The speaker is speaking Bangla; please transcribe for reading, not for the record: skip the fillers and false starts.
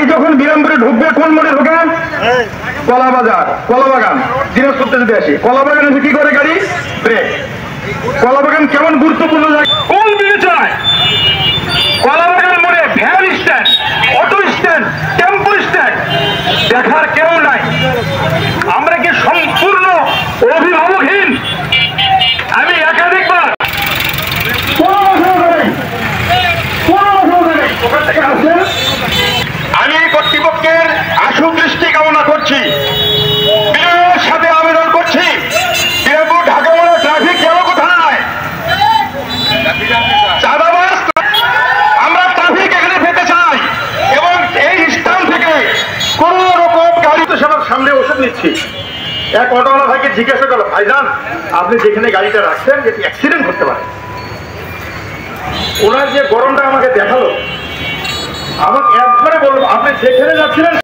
গাড়ি যখন বিরামপুরে ঢুকবে কোন মোড়ে ঢোকে? কলাবাজার, কলাবাগান, দিনাজপুর যদি আসি কলাবাগান এসে কি করে গাড়ি? ব্রেক। কলাবাগান কেমন গুরুত্বপূর্ণ জায়গা, কোন বিবেচনায় কলাবাগান মোড়ে van stand, auto stand, tempo stand দেখার কেউ নাই? আমরা কি সম্পূর্ণ অভিভাবকহীন? আমি একাধিকবার আমি কর্তৃপক্ষের আশু দৃষ্টি কামনা করছি, বিনয়ের সাথে আবেদন করছি, বিরামপুর ঢাকা মোড়ে ট্রাফিক গেল কোথায়? চাঁদাবাজ, আমরা ট্রাফিক এখানে পেতে চাই এবং এই স্থান থেকে কোন রকম গাড়ি তো সবার সামনে ওষুধ নিচ্ছি। এক অটোওয়ালা ভাইকে জিজ্ঞাসা করলো, ভাইজান আপনি যেখানে গাড়িটা রাখছেন যেটি অ্যাক্সিডেন্ট করতে পারে। ওনার যে গরমটা আমাকে দেখালো, আমাকে একবারে বললো আপনি যেখানে যাচ্ছিলেন